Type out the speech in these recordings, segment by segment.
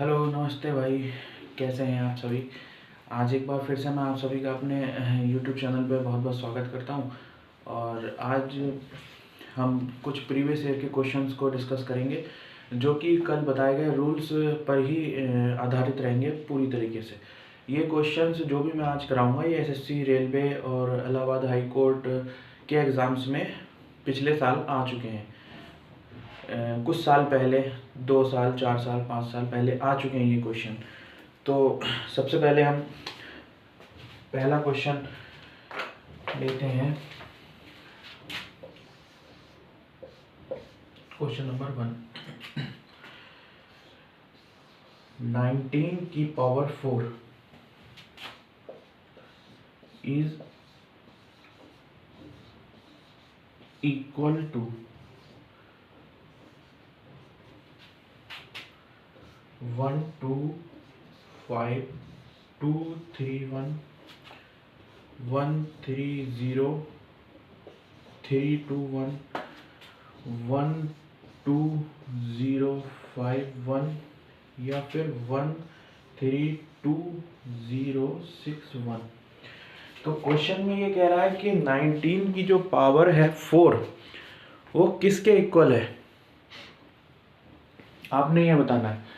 Hello, नमस्ते भाई। कैसे हैं आप सभी? आज एक बार फिर से मैं आप सभी का अपने यूट्यूब चैनल पे बहुत बहुत स्वागत करता हूं। और आज हम कुछ प्रीवियस ईयर के क्वेश्चंस को डिस्कस करेंगे, जो कि कल बताए गए रूल्स पर ही आधारित रहेंगे पूरी तरीके से। ये क्वेश्चंस जो भी मैं आज कराऊंगा ये एसएससी, रेलवे और इलाहाबाद हाई कोर्ट के एग्ज़ाम्स में पिछले साल आ चुके हैं। कुछ साल पहले, 2 साल, 4 साल, 5 साल पहले आ चुके हैं ये क्वेश्चन। तो सबसे पहले हम पहला क्वेश्चन लेते हैं। क्वेश्चन नंबर 1, 19 की पावर 4 इज इक्वल टू 1 2 5 2 3 1 1 3 0 3 2 1 1 2 0 5 1 या फिर 1 3 2 0 6 1। तो क्वेश्चन में ये कह रहा है कि 19 की जो पावर है 4 वो किसके इक्वल है, आपने ये बताना है।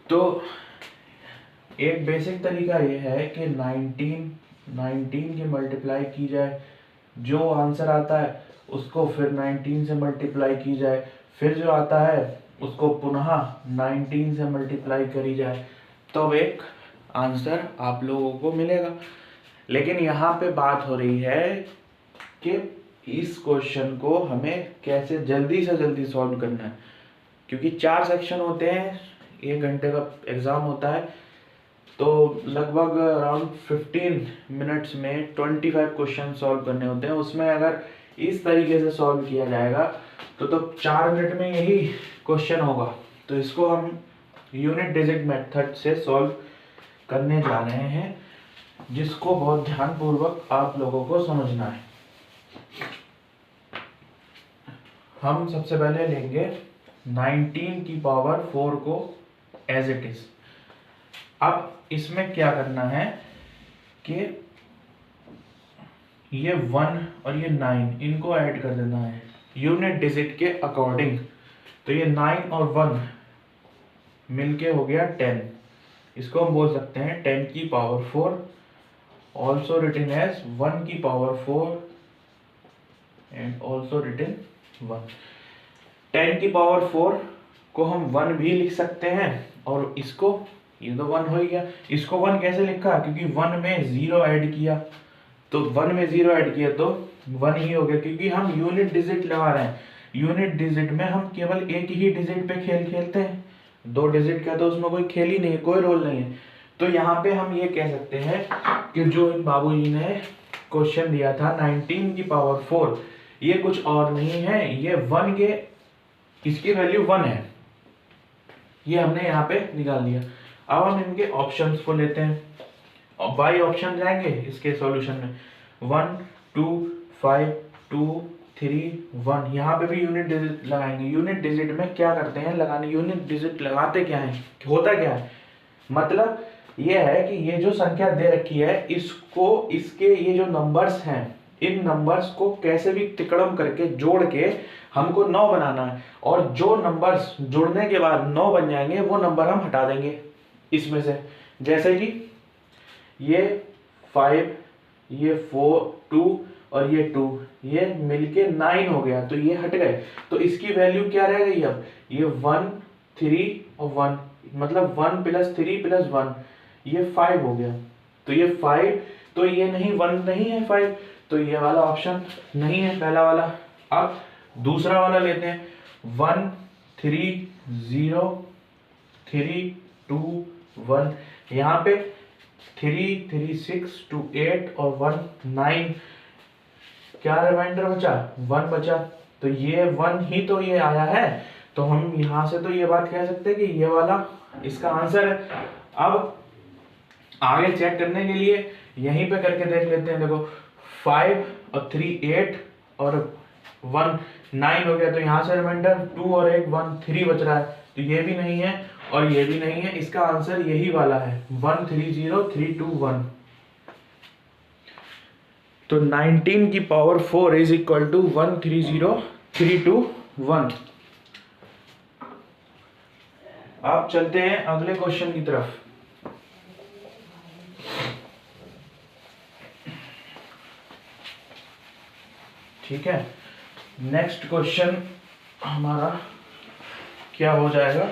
तो एक बेसिक तरीका ये है कि 19 की मल्टीप्लाई की जाए, जो आंसर आता है उसको फिर 19 से मल्टीप्लाई की जाए, फिर जो आता है उसको पुनः 19 से मल्टीप्लाई करी जाए, तो एक आंसर आप लोगों को मिलेगा। लेकिन यहाँ पे बात हो रही है कि इस क्वेश्चन को हमें कैसे जल्दी से जल्दी सॉल्व करना है, क्योंकि 4 सेक्शन होते हैं, 1 घंटे का एग्ज़ाम होता है। तो लगभग अराउंड 15 मिनट्स में 25 क्वेश्चन सॉल्व करने होते हैं। उसमें अगर इस तरीके से सॉल्व किया जाएगा तो 4 मिनट में यही क्वेश्चन होगा। तो इसको हम यूनिट डिजिट मेथड से सॉल्व करने जा रहे हैं, जिसको बहुत ध्यानपूर्वक आप लोगों को समझना है। हम सबसे पहले लेंगे 19 की पावर 4 को एज इट इज। अब इसमें क्या करना है कि ये 1 और ये 9 इनको ऐड कर देना है यूनिट डिजिट के अकॉर्डिंग। तो ये 9 और 1 मिलके हो गया 10। इसको हम बोल सकते हैं 10 की पावर 4, ऑल्सो रिटन एज 1 की पावर 4 एंड ऑल्सो रिटन 1। 10 की पावर 4 को हम 1 भी लिख सकते हैं, और इसको, ये तो 1 हो गया, इसको 1 कैसे लिखा, क्योंकि 1 में 0 ऐड किया। तो 1 में 0 ऐड किया तो 1 ही हो गया, क्योंकि हम यूनिट डिजिट लगा रहे हैं। यूनिट डिजिट में हम केवल एक ही डिजिट पे खेल खेलते हैं, 2 डिजिट का तो उसमें कोई खेल ही नहीं है, कोई रोल नहीं है। तो यहाँ पे हम ये कह सकते हैं कि जो बाबूजी ने क्वेश्चन दिया था 19 की पावर 4, ये कुछ और नहीं है, ये 1 के, इसकी वैल्यू 1 है, ये हमने यहाँ पे निकाल दिया। अब हम इनके ऑप्शंस को लेते हैं और बाई ऑप्शन जाएंगे इसके सॉल्यूशन में। 1 2 5 2 3 1, यहाँ पे भी यूनिट डिजिट लगाएंगे। यूनिट डिजिट में क्या करते हैं लगाने, यूनिट डिजिट लगाते क्या है, होता क्या है, मतलब ये है कि ये जो संख्या दे रखी है, इसको, इसके ये जो नंबर्स हैं, इन नंबर्स को कैसे भी तिकड़म करके जोड़ के हमको 9 बनाना है। और जो नंबर्स जुड़ने के बाद 9 बन जाएंगे वो नंबर हम हटा देंगे इसमें से। जैसे कि ये 5, ये 4 2 और ये 2, ये मिलके 9 हो गया, तो ये हट गए। तो इसकी वैल्यू क्या रह गई, अब ये 1 3 और 1, मतलब 1 + 3 + 1, ये 5 हो गया। तो ये 5, तो ये नहीं 1 नहीं है 5, तो ये वाला ऑप्शन नहीं है, पहला वाला। अब दूसरा वाला लेते हैं, 1 3 0 3 2 1, यहाँ पे 3 3 6 2 8 और 1 9, क्या रिमाइंडर बचा, 1 बचा। तो ये 1 ही तो ये आया है, तो हम यहाँ से तो ये बात कह सकते हैं कि ये वाला इसका आंसर है। अब आगे चेक करने के लिए यहीं पे करके देख लेते हैं। देखो 5 और 3 8 और 1 9 हो गया, तो यहाँ से रिमाइंडर 2 और 1 1 3 बच रहा है, तो ये भी नहीं है और ये भी नहीं है। इसका आंसर यही वाला है 130321। तो 19 की पावर 4 इज इक्वल टू 130321। आप चलते हैं अगले क्वेश्चन की तरफ। ठीक है, नेक्स्ट क्वेश्चन हमारा क्या हो जाएगा?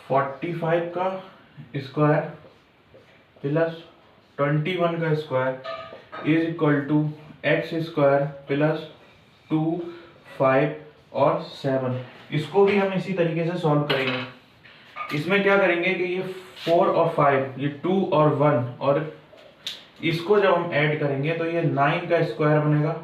फोर्टी फाइव का स्क्वायर प्लस 21 का square is equal to X square plus 2 5 और 7। इसको भी हम इसी तरीके से सॉल्व करेंगे। इसमें क्या करेंगे कि ये 4 और 5, ये 2 और 1, और इसको जब हम ऐड करेंगे तो ये 9 का स्क्वायर बनेगा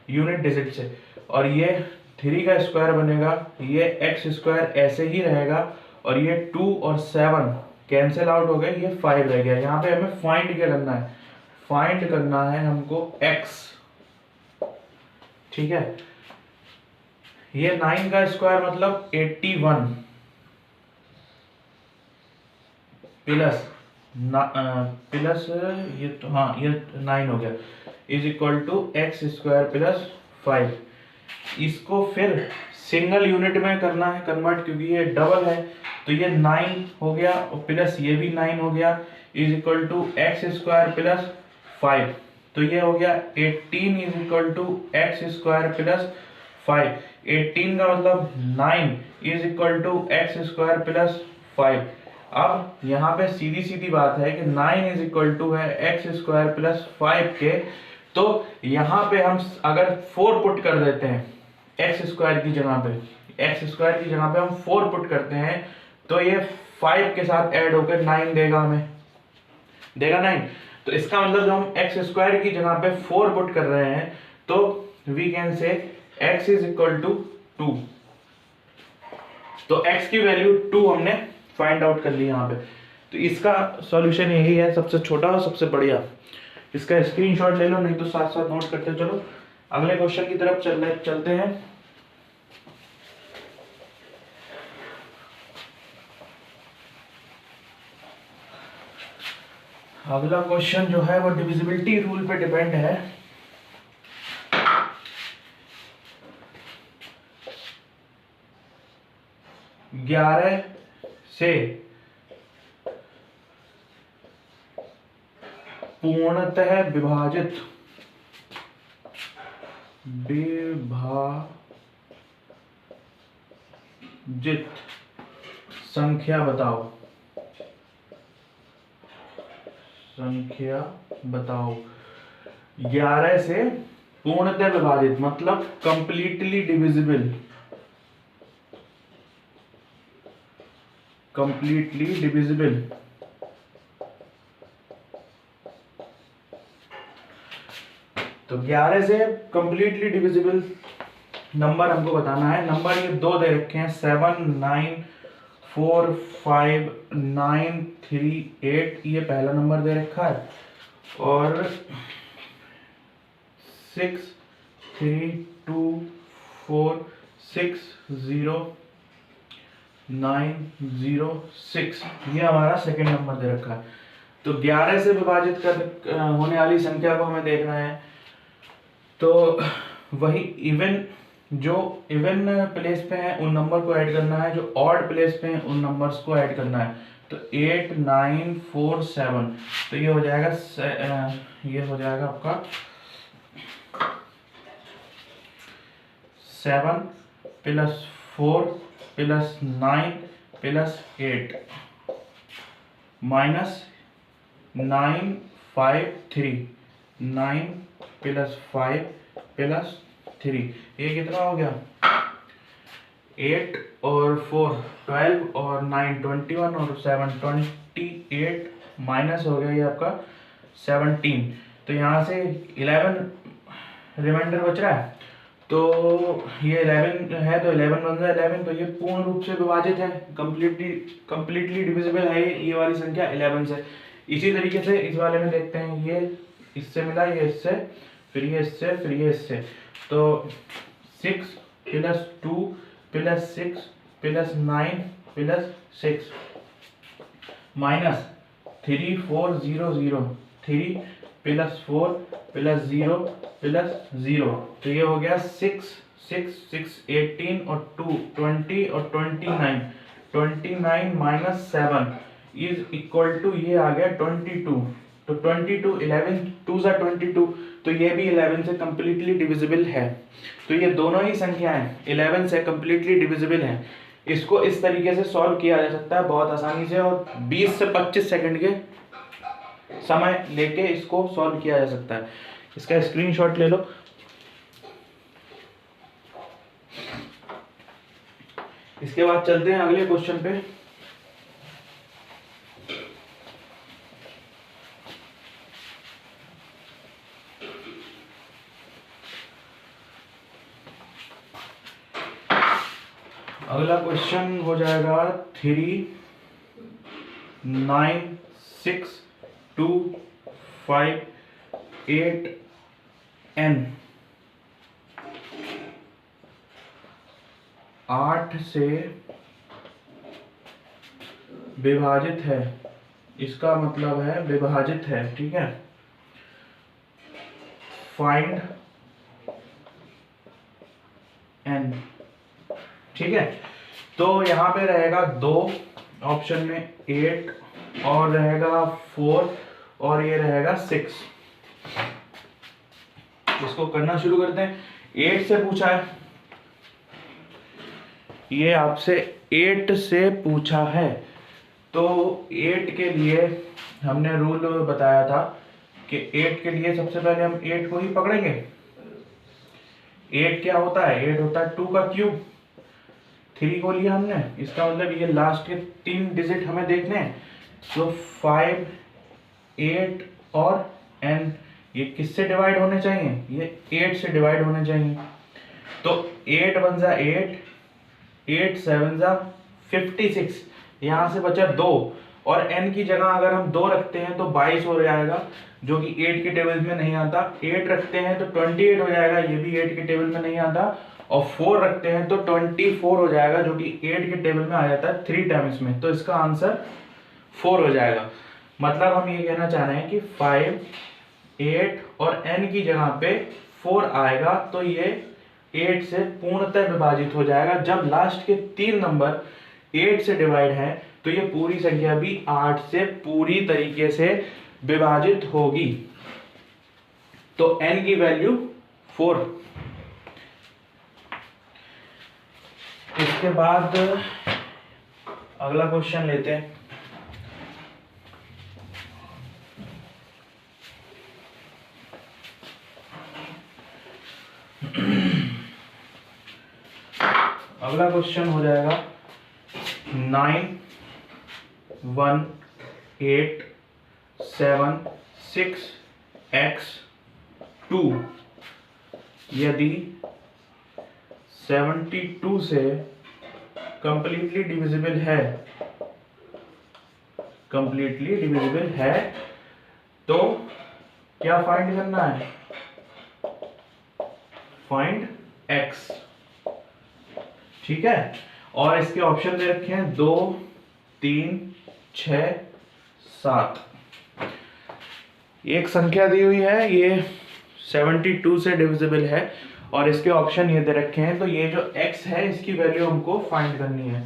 यूनिट डिजिट से, और ये 3 का स्क्वायर बनेगा, ये एक्स स्क्वायर ऐसे ही रहेगा, और ये 2 और 7 कैंसिल आउट हो गए, ये 5 रह गया। यहाँ पे हमें फाइंड क्या करना है? फाइंड करना है हमको x। ठीक है, ये 9 का स्क्वायर मतलब 81 प्लस ये तो हाँ ये 9 हो गया is equal to X square plus 5। इसको फिर सिंगल यूनिट में करना है कन्वर्ट, क्योंकि ये डबल है, तो ये 9 हो गया और प्लस ये भी 9 हो गया is equal to X square plus 5। तो ये हो गया 18 is equal to X square plus 5। 18 का मतलब 9 is equal to X square plus 5। अब यहाँ पे सीधी सीधी बात है कि 9 इज इक्वल टू है एक्स स्क्वायर प्लस 5 के, तो यहाँ पे हम अगर 4 पुट कर देते हैं एक्स स्क्वायर की जगह पे, एक्स स्क्वायर की जगह पे हम 4 पुट करते हैं, तो ये 5 के साथ ऐड होकर 9 देगा, हमें देगा 9। तो इसका मतलब जब हम एक्स स्क्वायर की जगह पे 4 पुट कर रहे हैं तो we can say x is equal to 2। तो x की वैल्यू 2 हमने फाइंड आउट कर ली यहाँ पे। तो इसका सॉल्यूशन यही है, सबसे छोटा और सबसे बढ़िया। इसका स्क्रीनशॉट ले लो, नहीं तो साथ साथ नोट करते चलो। अगले क्वेश्चन की तरफ चलते हैं। अगला क्वेश्चन जो है वो डिविजिबिलिटी रूल पे डिपेंड है। ग्यारह से पूर्णतः विभाजित संख्या बताओ। संख्या बताओ 11 से पूर्णतः विभाजित मतलब कंप्लीटली डिविजिबल, कंप्लीटली डिविजिबल। तो 11 से कंप्लीटली डिविजिबल नंबर हमको बताना है। नंबर ये 2 दे रखे हैं, 7 9 4 5 9 3 8, ये पहला नंबर दे रखा है, और 6 3 2 4 6 0 9 0 6, ये हमारा सेकंड नंबर दे रखा है। तो 11 से विभाजित कर होने वाली संख्या को हमें देखना है। तो वही इवन जो इवन प्लेस पे है उन नंबर को ऐड करना है, जो ऑड प्लेस पे है उन नंबर्स को ऐड करना है। तो 8 9 4 7, तो ये हो जाएगा आपका 7 plus 4 plus 9 plus 8 minus 9 5 3, 9 plus 5 plus 3, ये कितना हो गया? 8 और 4 12 और 9 21 और 7 28, माइनस हो गया ये आपका 17। तो यहाँ से 11 रिमाइंडर बच रहा है। तो ये 11 है, तो 11 बन रहा है 11, तो ये पूर्ण रूप से विभाजित है, कंप्लीटली डिविजिबल है ये वाली संख्या 11 से। इसी तरीके से इस वाले में देखते हैं, ये इससे मिला, ये इससे, फिर ये इससे, फिर ये इससे। तो 6 + 2 + 6 + 9 + 6 माइनस 3 4 0 0 3 + 4 + 0 + 0। तो ये हो गया 6 6 6 18 और 2 20 और 29 29 - 7 इज इक्वल टू, ये आ गया 22। तो 22 11 2 सा 22, तो ये भी 11 से कंप्लीटली डिविजिबल है। तो ये दोनों ही संख्याएं 11 से कंप्लीटली डिविजिबल हैं। इसको इस तरीके से सॉल्व किया जा सकता है बहुत आसानी से, और 20 से 25 सेकंड के समय लेके इसको सॉल्व किया जा सकता है। इसका स्क्रीनशॉट ले लो। इसके बाद चलते हैं अगले क्वेश्चन पे। अगला क्वेश्चन हो जाएगा 3 9 6 2 5 8 n 8 से विभाजित है, इसका मतलब है विभाजित है, ठीक है। फाइंड n, ठीक है। तो यहाँ पे रहेगा 2 ऑप्शन में, 8 और रहेगा 4 और ये रहेगा 6। इसको करना शुरू करते हैं। 8 से पूछा है, ये आपसे 8 से पूछा है। तो 8 के लिए हमने रूल बताया था कि 8 के लिए सबसे पहले हम 8 को ही पकड़ेंगे। 8 क्या होता है? 8 होता है 2 का क्यूब। 3 को लिया हमने, इसका मतलब ये लास्ट के 3 डिजिट हमें देखने हैं। तो 5 8 और n, ये किससे डिवाइड होने चाहिए? ये 8 से डिवाइड होने चाहिए। तो 8 × 8, 8 7 56, यहाँ से बचा 2, और n की जगह अगर हम 2 रखते हैं तो 22 हो जाएगा, जो कि 8 के टेबल में नहीं आता। 8 रखते हैं तो 28 हो जाएगा, ये भी 8 के टेबल में नहीं आता। और 4 रखते हैं तो 24 हो जाएगा, जो कि 8 के टेबल में आ जाता है 3 टाइम्स में। तो इसका आंसर 4 हो जाएगा। मतलब हम ये कहना चाह रहे हैं कि 5 8 और n की जगह पे 4 आएगा, तो ये 8 से पूर्णतः विभाजित हो जाएगा। जब लास्ट के 3 नंबर 8 से डिवाइड है, तो ये पूरी संख्या भी 8 से पूरी तरीके से विभाजित होगी। तो n की वैल्यू 4। इसके बाद अगला क्वेश्चन लेते हैं। अगला क्वेश्चन हो जाएगा 9 1 8 7 6 x 2 यदि 72 से कंप्लीटली डिविजिबल है, तो क्या फाइंड करना है? फाइंड x, ठीक है। और इसके ऑप्शन दे रखे हैं 2 3 6 7। एक संख्या दी हुई है, ये 72 से डिविजिबल है, और इसके ऑप्शन ये दे रखे हैं। तो ये जो x है, इसकी वैल्यू हमको फाइंड करनी है।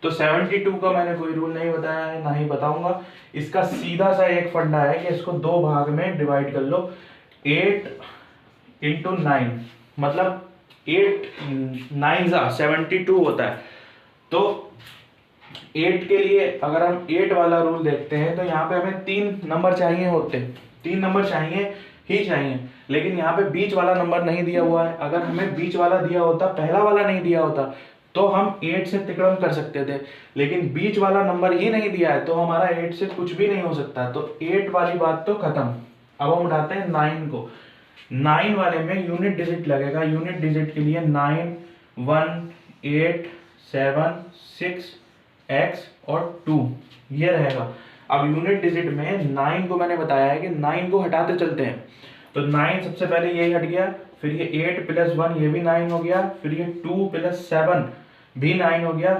तो 72 का मैंने कोई रूल नहीं बताया है, ना ही बताऊंगा। इसका सीधा सा एक फंडा है कि इसको 2 भाग में डिवाइड कर लो। 8 × 9, मतलब 8 9 72 होता है। तो 8 के लिए अगर हम 8 वाला रूल देखते हैं, तो यहाँ पे हमें 3 नंबर चाहिए होते, 3 नंबर चाहिए ही चाहिए, लेकिन यहाँ पे बीच वाला नंबर नहीं दिया हुआ है। अगर हमें बीच वाला दिया होता, पहला वाला नहीं दिया होता, तो हम 8 से तिकड़म कर सकते थे। लेकिन बीच वाला नंबर ही नहीं दिया है, तो हमारा 8 से कुछ भी नहीं हो सकता। तो 8 वाली बात तो खत्म। अब हम उठाते हैं 9 को। 9 वाले में यूनिट डिजिट लगेगा। यूनिट डिजिट के लिए 9, 1, 8, 7, 6, x और 2 ये रहेगा। अब यूनिट डिजिट में 9 को मैंने बताया है कि 9 को हटाते चलते हैं, तो 9 सबसे पहले यही हट गया, फिर ये 8 + 1 ये भी 9 हो गया, फिर ये 2 + 7 भी 9 हो गया,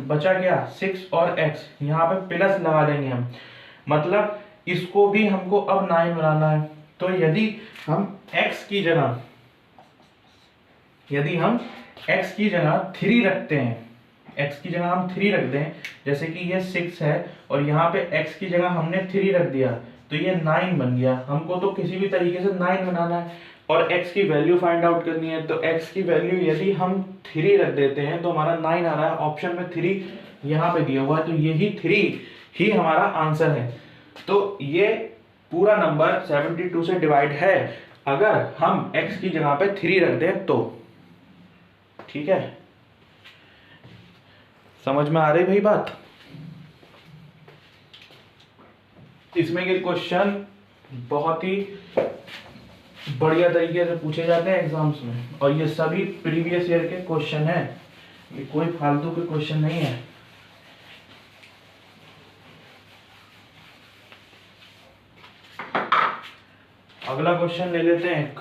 बचा क्या 6 और x, यहाँ पे प्लस लगा देंगे हम, मतलब इसको भी हमको अब 9 बनाना है। तो यदि हम x की जगह 3 रखते हैं, x की जगह हम 3 रख दें, जैसे कि ये 6 है और यहाँ पे x की जगह हमने 3 रख दिया, तो ये 9 बन गया। हमको तो किसी भी तरीके से 9 बनाना है और x की वैल्यू फाइंड आउट करनी है, तो x की वैल्यू यदि हम 3 रख देते हैं तो हमारा 9 आ रहा है, ऑप्शन में 3 यहाँ पे दिया हुआ है, तो यही 3 ही हमारा आंसर है। तो ये पूरा नंबर 72 से डिवाइड है अगर हम x की जगह पे 3 रख दें तो। ठीक है, समझ में आ रही भाई बात? इसमें के क्वेश्चन बहुत ही बढ़िया तरीके से पूछे जाते हैं एग्जाम्स में, और ये सभी प्रीवियस ईयर के क्वेश्चन हैं, ये कोई फालतू के क्वेश्चन नहीं है। अगला क्वेश्चन ले लेते हैं,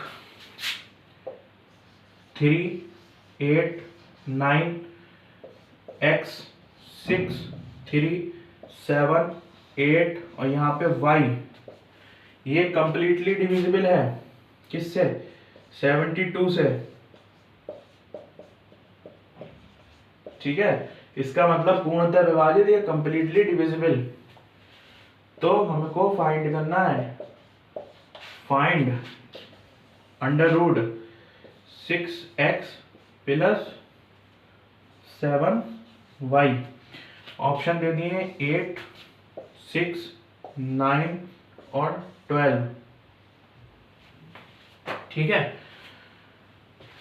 3, 8, 9, x, 6, 3, 7, 8 और यहाँ पे y, ये कंप्लीटली डिविजिबल है किससे? 72 से। ठीक है, इसका मतलब पूर्णतः विभाजित या कंप्लीटली डिविजिबल। तो हमको फाइंड करना है, फाइंड √6x + 7y। ऑप्शन दे दिए 8, 6, 9 और 12। ठीक है,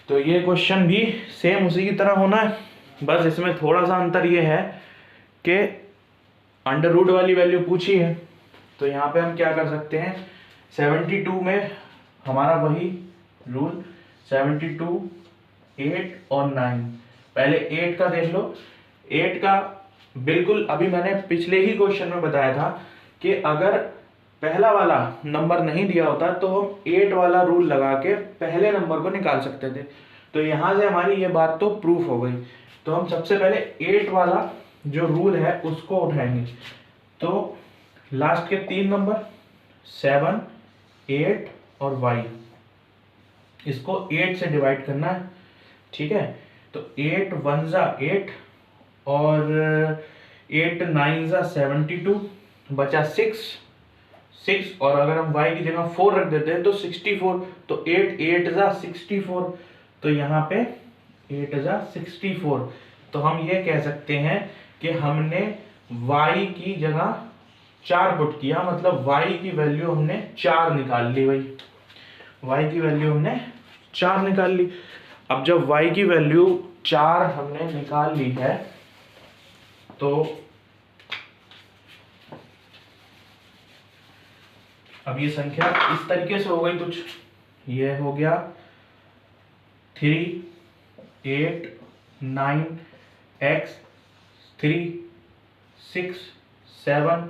तो ये क्वेश्चन भी सेम उसी की तरह होना है, बस इसमें थोड़ा सा अंतर ये है कि √ वाली वैल्यू पूछी है, तो यहाँ पे हम क्या कर सकते हैं, 72 में हमारा वही रूल, 72, 8 और 9। पहले 8 का देख लो, 8 का बिल्कुल अभी मैंने पिछले ही क्वेश्चन में बताया था कि अगर पहला वाला नंबर नहीं दिया होता तो हम 8 वाला रूल लगा के पहले नंबर को निकाल सकते थे। तो यहाँ से हमारी ये बात तो प्रूफ हो गई। तो हम सबसे पहले 8 वाला जो रूल है उसको उठाएंगे। तो लास्ट के 3 नंबर 7, 8 और y, इसको 8 से डिवाइड करना है। ठीक है, तो 8 1 ज़ा 8 और 8 9 ज़ा 72, बचा 6 और अगर हम y की जगह 4 रख देते हैं तो 64, तो 8 8 ज़ा 64, तो यहाँ पे 8 ज़ा 64। तो हम ये कह सकते हैं कि हमने y की जगह 4 पुट किया, मतलब y की वैल्यू हमने 4 निकाल ली। भाई y की वैल्यू हमने 4 निकाल ली। अब जब y की वैल्यू 4 हमने निकाल ली है तो अब ये संख्या इस तरीके से हो गई कुछ, ये हो गया 3, 8, 9, x, 3, 6, 7,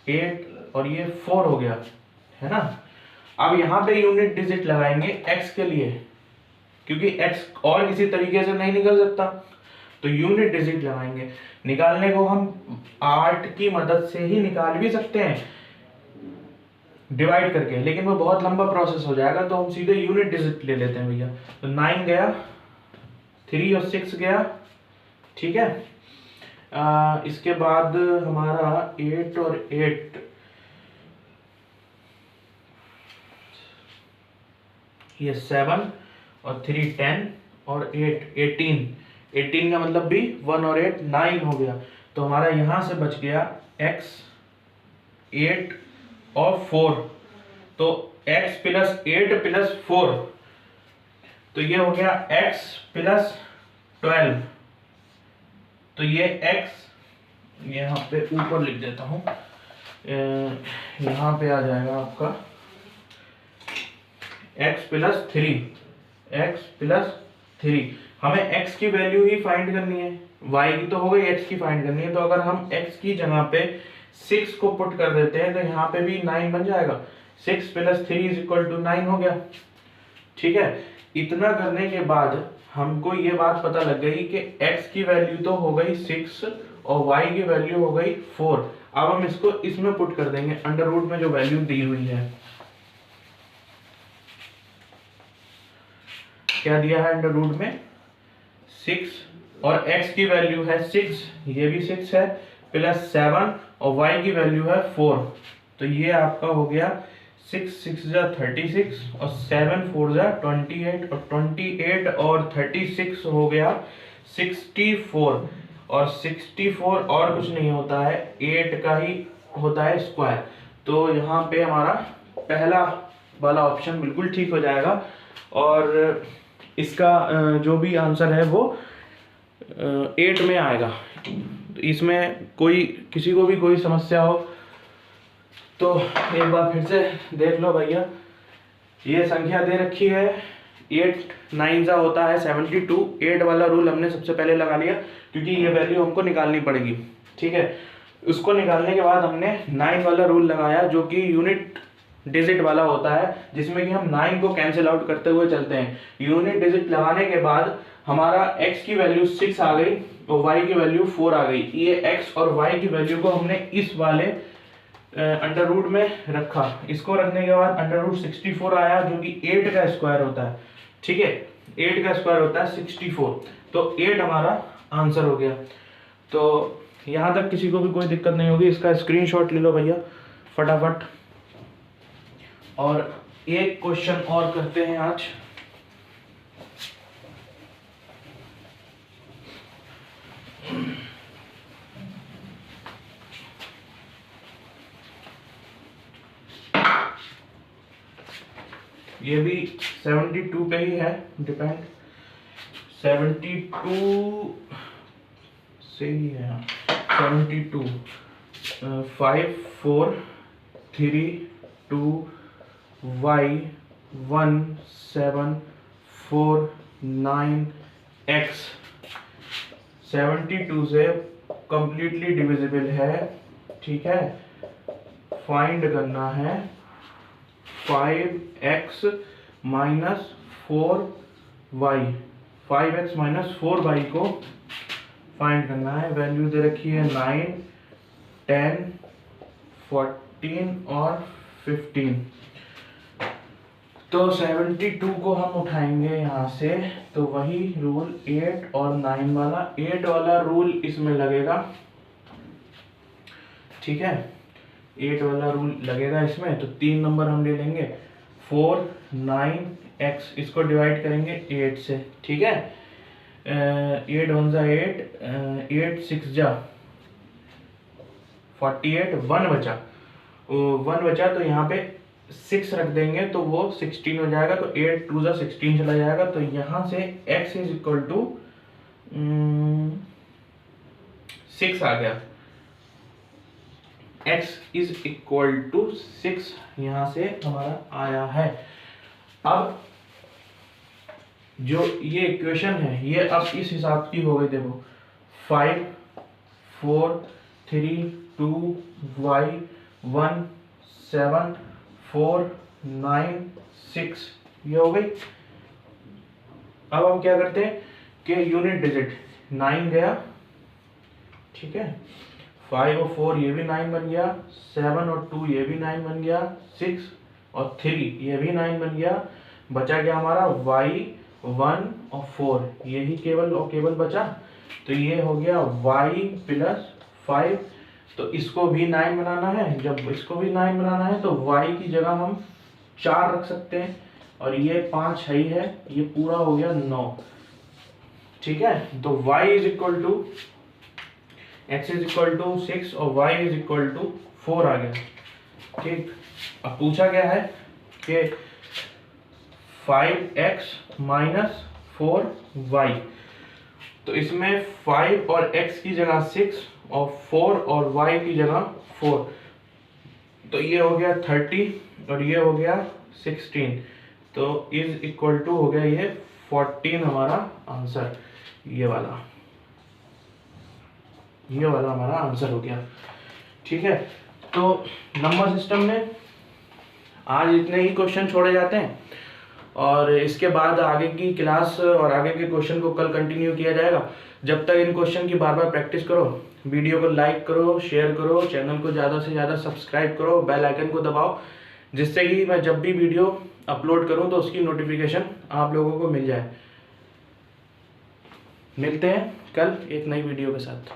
8 और ये 4 हो गया, है ना। अब यहाँ पे यूनिट डिजिट लगाएंगे x के लिए, क्योंकि x और किसी तरीके से नहीं निकल सकता, तो यूनिट डिजिट लगाएंगे। निकालने को हम 8 की मदद से ही निकाल भी सकते हैं डिवाइड करके, लेकिन वो बहुत लंबा प्रोसेस हो जाएगा, तो हम सीधे यूनिट डिजिट ले लेते हैं भैया। तो 9 गया, 3 और 6 गया। ठीक है, इसके बाद हमारा 8 और 8, ये 7 और 3 10 और 8 18 का मतलब भी 1 और 8 9 हो गया। तो हमारा यहां से बच गया x 8 और 4, तो x + 8 + 4, तो ये हो गया x + 12। तो ये x यहाँ पे ऊपर लिख देता हूँ, यहाँ पे आ जाएगा आपका x प्लस थ्री। हमें x की वैल्यू ही फाइंड करनी है, y की तो हो गई, x की फाइंड करनी है। तो अगर हम x की जगह पे 6 को पुट कर देते हैं तो यहाँ पे भी 9 बन जाएगा। 6 प्लस 3 इज इक्वल टू 9 हो गया। ठीक है, इतना करने के बाद हमको ये बात पता लग गई कि x की वैल्यू तो हो गई 6 और y की वैल्यू हो गई 4। अब हम इसको इसमें पुट कर देंगे, अंडर रूट में जो वैल्यू दी हुई है। क्या दिया है अंडर रूट में? 6 और x की वैल्यू है 6, ये भी 6 है, प्लस 7 और y की वैल्यू है 4। तो ये आपका हो गया 6 6 जा 36 और 7 4 जा 28 और 28 और 36 हो गया 64। और 64 और कुछ नहीं होता है, 8 का ही होता है स्क्वायर। तो यहाँ पे हमारा पहला वाला ऑप्शन बिल्कुल ठीक हो जाएगा और इसका जो भी आंसर है वो 8 में आएगा। इसमें कोई किसी को भी कोई समस्या हो तो एक बार फिर से देख लो भैया। ये संख्या दे रखी है 8 9 जा होता है 72। 8 वाला रूल हमने सबसे पहले लगा लिया क्योंकि ये वैल्यू हमको निकालनी पड़ेगी। ठीक है, उसको निकालने के बाद हमने 9 वाला रूल लगाया जो कि यूनिट डिजिट वाला होता है, जिसमें कि हम 9 को कैंसिल आउट करते हुए चलते हैं। यूनिट डिजिट लगाने के बाद हमारा x की वैल्यू 6 आ गई और y की वैल्यू 4 आ गई। ये x और y की वैल्यू को हमने इस वाले अंडर रूट में रखा। इसको रखने के बाद अंडर रूट 64 आया जो कि 8 का स्क्वायर होता है। ठीक है, 8 का स्क्वायर होता है 64। तो 8 हमारा आंसर हो गया। तो यहाँ तक किसी को भी कोई दिक्कत नहीं होगी। इसका स्क्रीनशॉट ले लो भैया फटाफट। और एक क्वेश्चन और करते हैं आज। ये भी 72 पे ही है डिपेंड, 72 से ही है। 72 5 4 3 2 y 1 7 4 9 x 72 से कंप्लीटली डिविजिबल है। ठीक है, फाइंड करना है 5x minus 4y। 5x minus 4y को फाइंड करना है। वैल्यू दे रखी है 9 10 14 और 15। तो 72 को हम उठाएंगे यहाँ से, तो वही रूल 8 और 9 वाला, 8 वाला रूल इसमें लगेगा। ठीक है, 8 वाला रूल लगेगा इसमें। तो 3 नंबर हम ले लेंगे 4 9 x, इसको डिवाइड करेंगे 8 से। ठीक है, 8 1 जा 8, 8 6 जा 48, 1 बचा, 1 बचा तो यहाँ पे 6 रख देंगे तो वो 16 हो जाएगा। तो 8 2 जा 16 चला जाएगा। तो यहाँ से x इज इक्वल टू 6 आ गया। x इज इक्वल टू 6 यहाँ से हमारा आया है। अब जो ये इक्वेशन है ये अब इस हिसाब की हो गई। देखो 5 4 3 2 y 1 7 4 9 6 ये हो गई। अब हम क्या करते हैं कि यूनिट डिजिट 9 गया। ठीक है, 5 और 4 ये भी 9 बन गया, 7 और 2 ये भी 9 बन गया, 6 और 3 ये भी 9 बन गया। बचा क्या हमारा y 1 और 4, यही केवल और केवल बचा। तो ये हो गया y प्लस 5। तो इसको भी 9 बनाना है। जब इसको भी 9 बनाना है तो y की जगह हम 4 रख सकते हैं और ये 5 है ही है, ये पूरा हो गया 9। ठीक है, तो y is equal to x is equal to 6 और y इज इक्वल टू 4 आ गया। ठीक, अब पूछा गया है कि 5x माइनस 4y। तो इसमें 5 और x की जगह 6 और 4 और y की जगह 4। तो ये हो गया 30 और ये हो गया 16। तो इज इक्वल टू हो गया ये 14 हमारा आंसर, ये वाला हमारा आंसर हो गया। ठीक है, तो नंबर सिस्टम में आज इतने ही क्वेश्चन छोड़े जाते हैं और इसके बाद आगे की क्लास और आगे के क्वेश्चन को कल कंटिन्यू किया जाएगा। जब तक इन क्वेश्चन की बार बार प्रैक्टिस करो, वीडियो को लाइक करो, शेयर करो, चैनल को ज़्यादा से ज़्यादा सब्सक्राइब करो, बेल आइकन को दबाओ, जिससे कि मैं जब भी वीडियो अपलोड करूं तो उसकी नोटिफिकेशन आप लोगों को मिल जाए। मिलते हैं कल एक नई वीडियो के साथ।